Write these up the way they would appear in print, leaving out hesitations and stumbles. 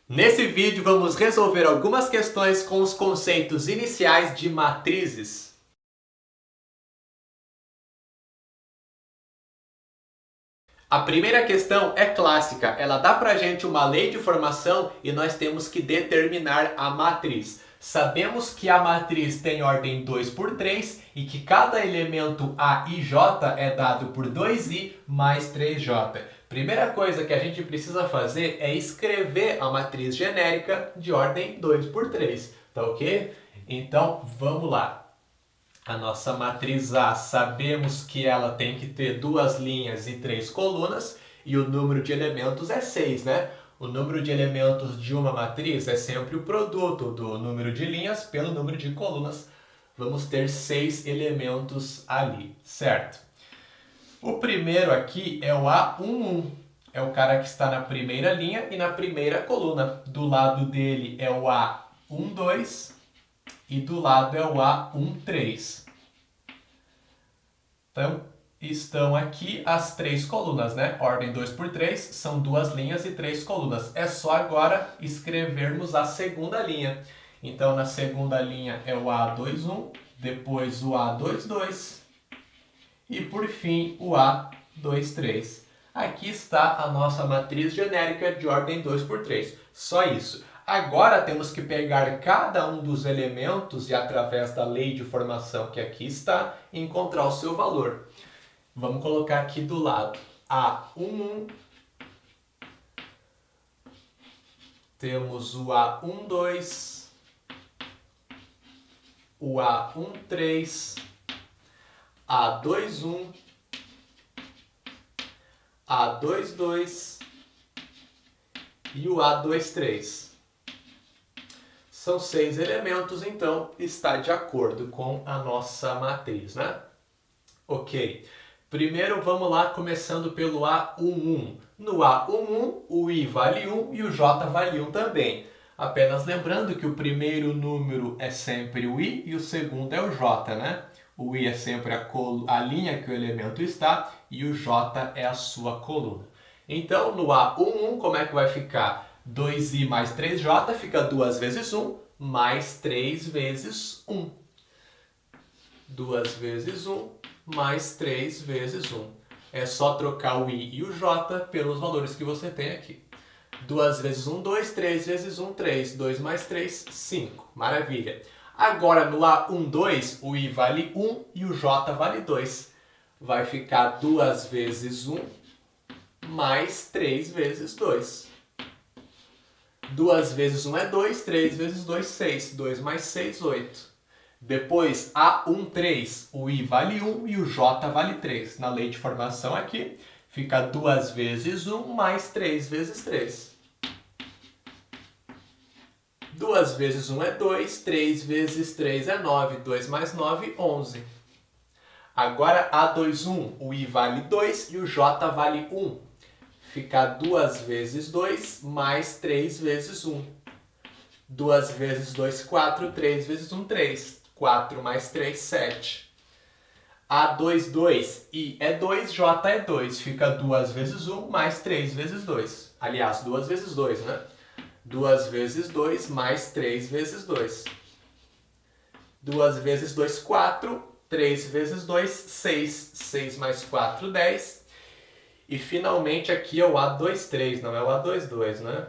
Nesse vídeo vamos resolver algumas questões com os conceitos iniciais de matrizes. A primeira questão é clássica, ela dá pra gente uma lei de formação e nós temos que determinar a matriz. Sabemos que a matriz tem ordem 2 por 3 e que cada elemento A e J é dado por 2i mais 3j. Primeira coisa que a gente precisa fazer é escrever a matriz genérica de ordem 2 por 3, tá ok? Então vamos lá. A nossa matriz A, sabemos que ela tem que ter duas linhas e três colunas, e o número de elementos é 6, né? O número de elementos de uma matriz é sempre o produto do número de linhas pelo número de colunas. Vamos ter 6 elementos ali, certo? O primeiro aqui é o A11. É o cara que está na primeira linha e na primeira coluna. Do lado dele é o A12 e do lado é o A13. Então, estão aqui as três colunas, né? Ordem 2 por 3, são duas linhas e três colunas. É só agora escrevermos a segunda linha. Então, na segunda linha é o A21, depois o A22 e, por fim, o A23. Aqui está a nossa matriz genérica de ordem 2 por 3. Só isso. Agora temos que pegar cada um dos elementos e, através da lei de formação que aqui está, encontrar o seu valor. Vamos colocar aqui do lado A11, temos o A12, o A13, A21, A22 e o A23. São 6 elementos, então está de acordo com a nossa matriz, né? Ok. Primeiro vamos lá, começando pelo A11. No A11, o I vale 1 e o J vale 1 também. Apenas lembrando que o primeiro número é sempre o I e o segundo é o J, né? O I é sempre a linha que o elemento está e o J é a sua coluna. Então, no A11, como é que vai ficar? 2i mais 3j fica 2 vezes 1, mais 3 vezes 1. 2 vezes 1, mais 3 vezes 1. É só trocar o i e o j pelos valores que você tem aqui. 2 vezes 1, 2. 3 vezes 1, 3. 2 mais 3, 5. Maravilha. Agora, no A12, o i vale 1 e o j vale 2. Vai ficar 2 vezes 1, mais 3 vezes 2. 2 vezes 1 é 2, 3 vezes 2, 6. 2 mais 6, 8. Depois, A13, o I vale 1 e o J vale 3. Na lei de formação aqui, fica 2 vezes 1 mais 3 vezes 3. 2 vezes 1 é 2, 3 vezes 3 é 9. 2 mais 9, 11. Agora, A21, o I vale 2 e o J vale 1. Fica 2 vezes 2 mais 3 vezes 1. 2 vezes 2, 4. 3 vezes 1, 3. 4 mais 3, 7. A22, I é 2, J é 2. Fica 2 vezes 1 mais 3 vezes 2. Aliás, 2 vezes 2, né? 2 vezes 2 mais 3 vezes 2. 2 vezes 2, 4. 3 vezes 2, 6. 6 mais 4, 10. E finalmente aqui é o A23, não é o A22, né?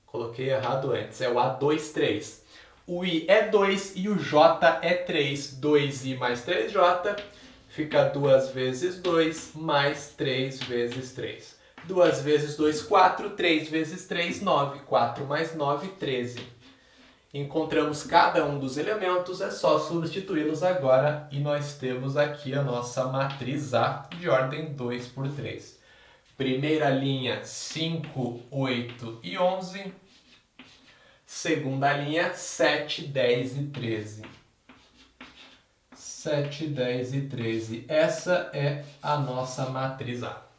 Coloquei errado antes, é o A23. O I é 2 e o J é 3. 2i mais 3j fica 2 vezes 2 mais 3 vezes 3. 2 vezes 2, 4. 3 vezes 3, 9. 4 mais 9, 13. Encontramos cada um dos elementos, é só substituí-los agora e nós temos aqui a nossa matriz A de ordem 2 por 3. Primeira linha, 5, 8 e 11. Segunda linha, 7, 10 e 13. 7, 10 e 13. Essa é a nossa matriz A.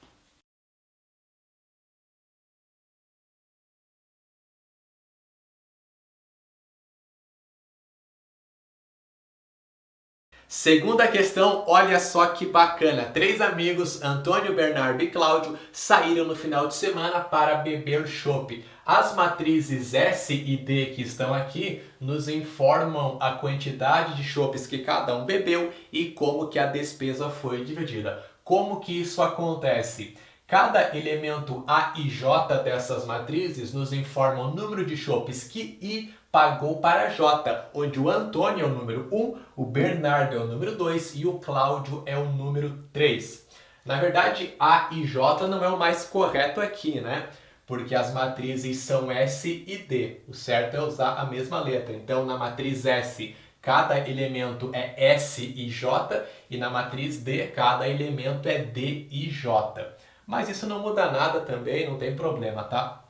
Segunda questão, olha só que bacana. 3 amigos, Antônio, Bernardo e Cláudio, saíram no final de semana para beber chopp. As matrizes S e D que estão aqui nos informam a quantidade de chopps que cada um bebeu e como que a despesa foi dividida. Como que isso acontece? Cada elemento A e J dessas matrizes nos informa o número de chopps que I pagou para J, onde o Antônio é o número 1, o Bernardo é o número 2 e o Cláudio é o número 3. Na verdade, A e J não é o mais correto aqui, né? Porque as matrizes são S e D. O certo é usar a mesma letra. Então, na matriz S, cada elemento é S e J, e na matriz D, cada elemento é D e J. Mas isso não muda nada também, não tem problema, tá?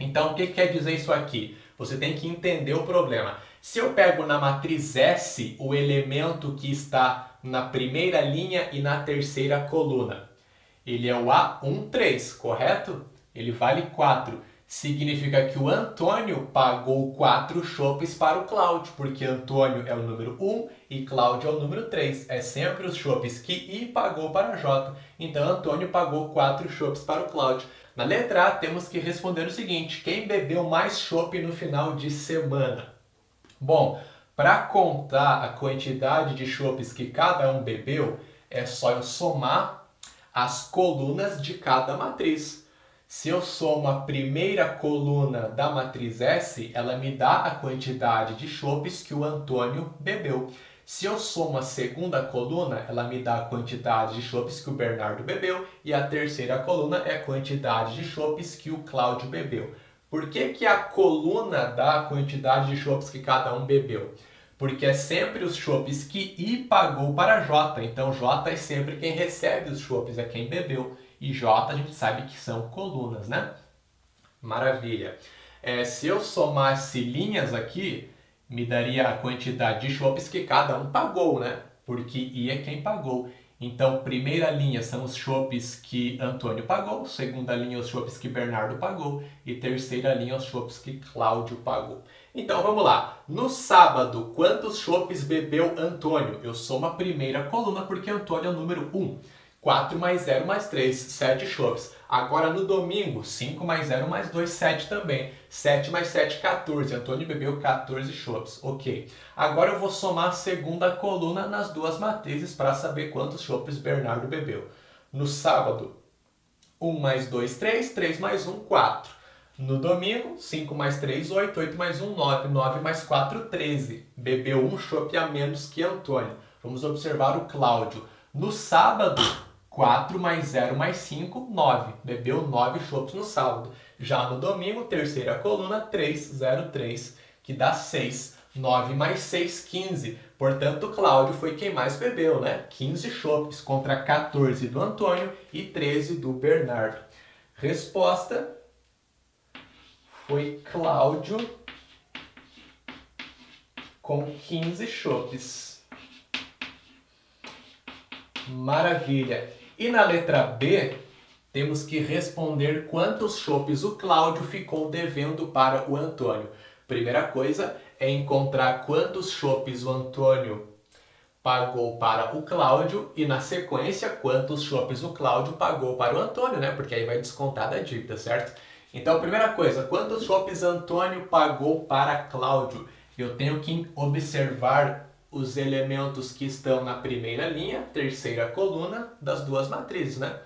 Então, o que quer dizer isso aqui? Você tem que entender o problema. Se eu pego na matriz S o elemento que está na primeira linha e na terceira coluna, ele é o A13, correto? Ele vale 4. Significa que o Antônio pagou 4 chopps para o Cláudio, porque Antônio é o número 1 e Cláudio é o número 3. É sempre os chopps que I pagou para J. Então, Antônio pagou 4 chopps para o Cláudio. Na letra A, temos que responder o seguinte: quem bebeu mais chopp no final de semana? Bom, para contar a quantidade de chopps que cada um bebeu, é só eu somar as colunas de cada matriz. Se eu somo a primeira coluna da matriz S, ela me dá a quantidade de chopps que o Antônio bebeu. Se eu somo a segunda coluna, ela me dá a quantidade de chopps que o Bernardo bebeu. E a terceira coluna é a quantidade de chopps que o Cláudio bebeu. Por que que a coluna dá a quantidade de chopps que cada um bebeu? Porque é sempre os chopps que I pagou para J. Então J é sempre quem recebe os chopps, é quem bebeu. E J a gente sabe que são colunas, né? Maravilha. Se eu somasse linhas aqui, me daria a quantidade de chopps que cada um pagou, né? Porque I é quem pagou. Então, primeira linha são os chopps que Antônio pagou, segunda linha os chopps que Bernardo pagou e terceira linha os chopps que Cláudio pagou. Então, vamos lá. No sábado, quantos chopps bebeu Antônio? Eu somo a primeira coluna porque Antônio é o número 1. 4 mais 0 mais 3, 7 chopps. Agora no domingo, 5 mais 0 mais 2, 7 também. 7 mais 7, 14. Antônio bebeu 14 chopps. Ok. Agora eu vou somar a segunda coluna nas duas matrizes para saber quantos chopps Bernardo bebeu. No sábado, 1 mais 2, 3. 3 mais 1, 4. No domingo, 5 mais 3, 8. 8 mais 1, 9. 9 mais 4, 13. Bebeu um chopp a menos que Antônio. Vamos observar o Cláudio. No sábado, 4 mais 0 mais 5, 9. Bebeu 9 chopps no sábado. Já no domingo, terceira coluna, 3, 0, 3, que dá 6. 9 mais 6, 15. Portanto, Cláudio foi quem mais bebeu, né? 15 chopps contra 14 do Antônio e 13 do Bernardo. Resposta foi Cláudio com 15 chopps. Maravilha! E na letra B, temos que responder quantos chopps o Cláudio ficou devendo para o Antônio. Primeira coisa é encontrar quantos chopps o Antônio pagou para o Cláudio e, na sequência, quantos chopps o Cláudio pagou para o Antônio, né? Porque aí vai descontar da dívida, certo? Então, primeira coisa, quantos chopps Antônio pagou para Cláudio? Eu tenho que observar os elementos que estão na primeira linha, terceira coluna das duas matrizes, né?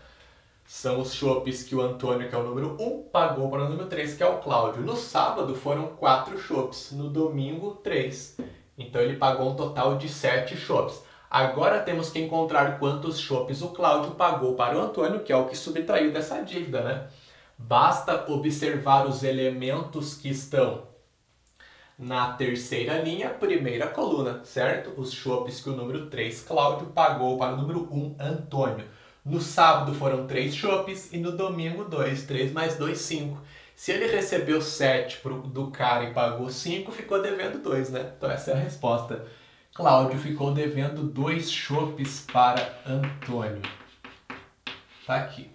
São os chopps que o Antônio, que é o número 1, pagou para o número 3, que é o Cláudio. No sábado foram 4 chopps, no domingo 3. Então ele pagou um total de 7 chopps. Agora temos que encontrar quantos chopps o Cláudio pagou para o Antônio, que é o que subtraiu dessa dívida, né? Basta observar os elementos que estão na terceira linha, primeira coluna, certo? Os chopps que o número 3, Cláudio, pagou para o número 1, Antônio. No sábado foram 3 chopps e no domingo 2. 3 mais 2, 5. Se ele recebeu 7 do cara e pagou 5, ficou devendo 2, né? Então essa é a resposta. Cláudio ficou devendo 2 chopps para Antônio. Tá aqui.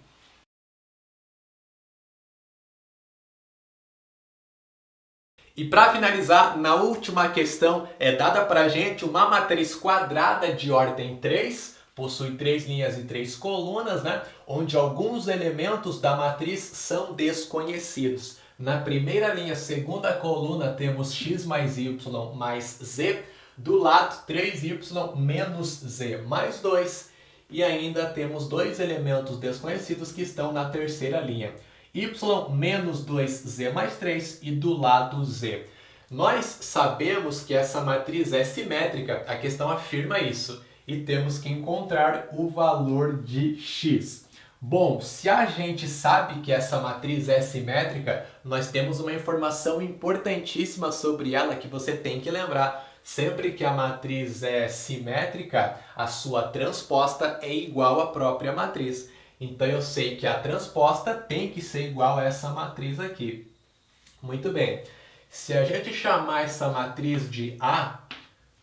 E para finalizar, na última questão é dada para a gente uma matriz quadrada de ordem 3, possui 3 linhas e 3 colunas, né? Onde alguns elementos da matriz são desconhecidos. Na primeira linha, segunda coluna, temos x mais y mais z. Do lado, 3y menos z mais 2. E ainda temos dois elementos desconhecidos que estão na terceira linha. Y menos 2z mais 3 e do lado z. Nós sabemos que essa matriz é simétrica, a questão afirma isso. E temos que encontrar o valor de x. Bom, se a gente sabe que essa matriz é simétrica, nós temos uma informação importantíssima sobre ela que você tem que lembrar. Sempre que a matriz é simétrica, a sua transposta é igual à própria matriz. Então eu sei que a transposta tem que ser igual a essa matriz aqui. Muito bem. Se a gente chamar essa matriz de A,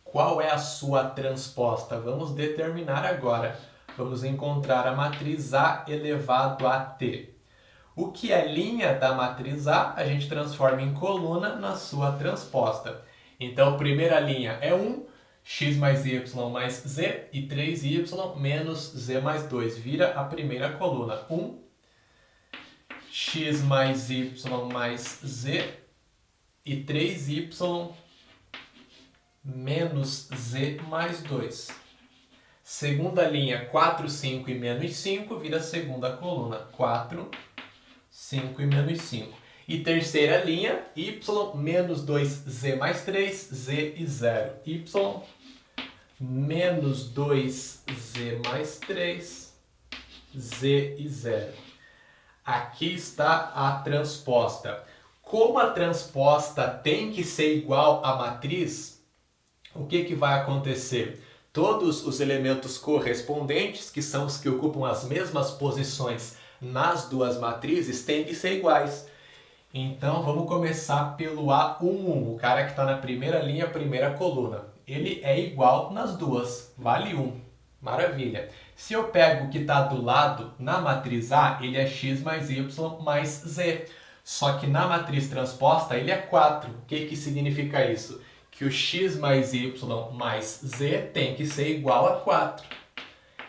qual é a sua transposta? Vamos determinar agora. Vamos encontrar a matriz A elevado a T. O que é linha da matriz A, a gente transforma em coluna na sua transposta. Então, primeira linha é 1, x mais y mais z e 3y menos z mais 2. Vira a primeira coluna. 1, x mais y mais z e 3y menos z mais 2. Segunda linha, 4, 5 e menos 5, vira a segunda coluna. 4, 5 e menos 5. E terceira linha, y menos 2z mais 3, z e 0. Y menos 2z mais 3, z e 0. Aqui está a transposta. Como a transposta tem que ser igual à matriz, o que vai acontecer? Todos os elementos correspondentes, que são os que ocupam as mesmas posições nas duas matrizes, têm que ser iguais. Então vamos começar pelo A11, o cara que está na primeira linha, primeira coluna. Ele é igual nas duas, vale 1. Maravilha. Se eu pego o que está do lado, na matriz A, ele é x mais y mais z. Só que na matriz transposta, ele é 4. O que significa isso? Que o x mais y mais z tem que ser igual a 4.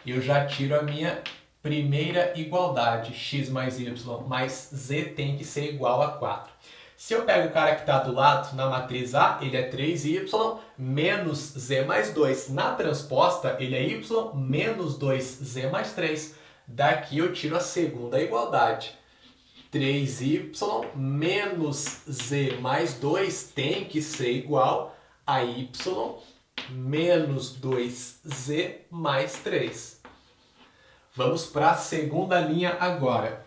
Eu já tiro a minha primeira igualdade, x mais y mais z tem que ser igual a 4. Se eu pego o cara que está do lado, na matriz A, ele é 3y menos z mais 2. Na transposta, ele é y menos 2z mais 3. Daqui eu tiro a segunda igualdade. 3y menos z mais 2 tem que ser igual a y menos 2z mais 3. Vamos para a segunda linha agora.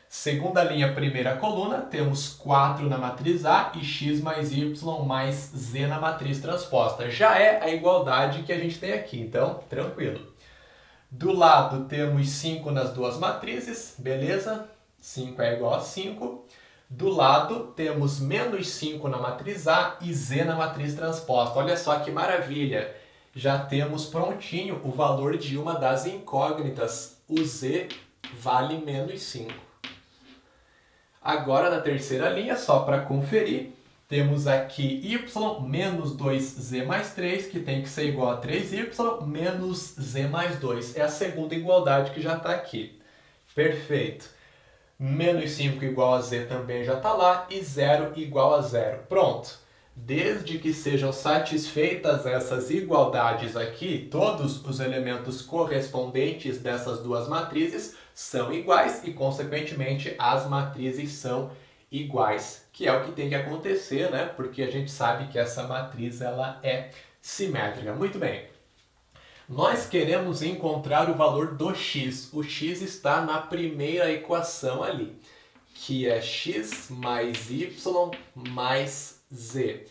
Segunda linha, primeira coluna, temos 4 na matriz A e x mais y mais z na matriz transposta. Já é a igualdade que a gente tem aqui, então tranquilo. Do lado temos 5 nas duas matrizes, beleza? 5 é igual a 5. Do lado temos menos 5 na matriz A e z na matriz transposta. Olha só que maravilha! Já temos prontinho o valor de uma das incógnitas. O z vale menos 5. Agora na terceira linha, só para conferir, temos aqui y menos 2z mais 3, que tem que ser igual a 3y menos z mais 2. É a segunda igualdade que já está aqui. Perfeito. Menos 5 igual a z também já está lá e 0 igual a 0. Pronto. Desde que sejam satisfeitas essas igualdades aqui, todos os elementos correspondentes dessas duas matrizes são iguais e, consequentemente, as matrizes são iguais, que é o que tem que acontecer, né? Porque a gente sabe que essa matriz ela é simétrica. Muito bem. Nós queremos encontrar o valor do x. O x está na primeira equação ali, que é x mais y mais z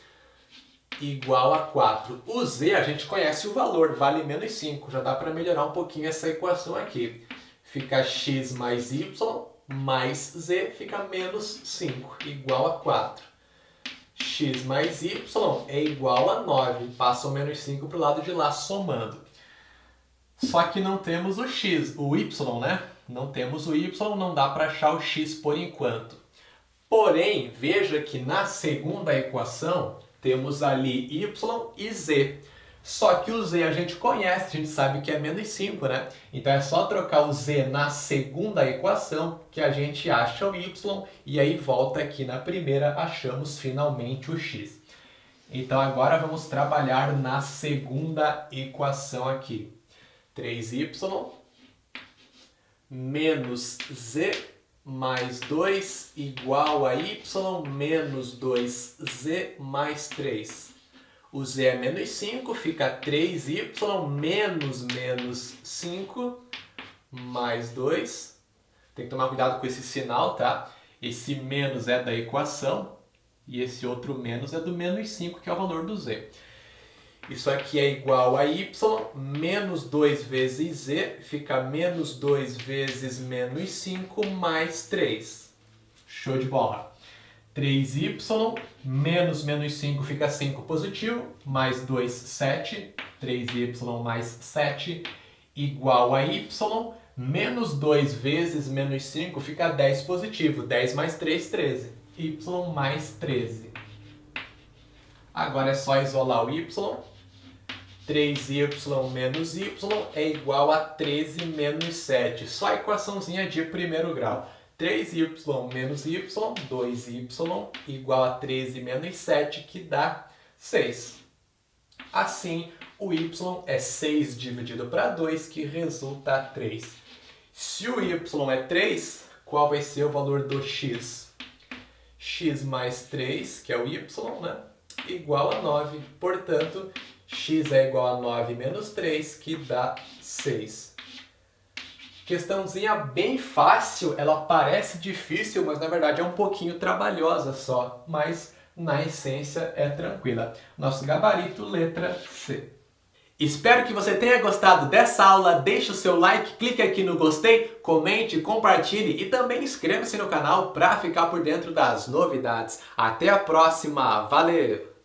igual a 4. O z a gente conhece o valor, vale menos 5. Já dá para melhorar um pouquinho essa equação aqui. Fica x mais y mais z, fica menos 5, igual a 4. X mais y é igual a 9. Passa o menos 5 para o lado de lá, somando. Só que não temos o x, o y, né? Não temos o y, não dá para achar o x por enquanto. Porém, veja que na segunda equação temos ali y e z. Só que o z a gente conhece, a gente sabe que é menos 5, né? Então é só trocar o z na segunda equação que a gente acha o y e aí volta aqui na primeira, achamos finalmente o x. Então agora vamos trabalhar na segunda equação aqui. 3y menos z mais 2 igual a y menos 2z mais 3. O z é menos 5, fica 3y menos 5 mais 2. Tem que tomar cuidado com esse sinal, tá? Esse menos é da equação e esse outro menos é do menos 5, que é o valor do z. Isso aqui é igual a y, menos 2 vezes z, fica menos 2 vezes menos 5 mais 3. Show de bola! 3y menos 5 fica 5 positivo, mais 2, 7. 3y mais 7 igual a y, menos 2 vezes menos 5 fica 10 positivo. 10 mais 3, 13. Y mais 13. Agora é só isolar o y. 3y menos y é igual a 13 menos 7. Só a equaçãozinha de primeiro grau. 3y menos y, 2y igual a 13 menos 7, que dá 6. Assim, o y é 6 dividido para 2, que resulta 3. Se o y é 3, qual vai ser o valor do x? X mais 3, que é o y, né? Igual a 9. Portanto, x é igual a 9 menos 3, que dá 6. Questãozinha bem fácil, ela parece difícil, mas na verdade é um pouquinho trabalhosa só, mas na essência é tranquila. Nosso gabarito, letra C. Espero que você tenha gostado dessa aula, deixe o seu like, clique aqui no gostei, comente, compartilhe e também inscreva-se no canal para ficar por dentro das novidades. Até a próxima, valeu!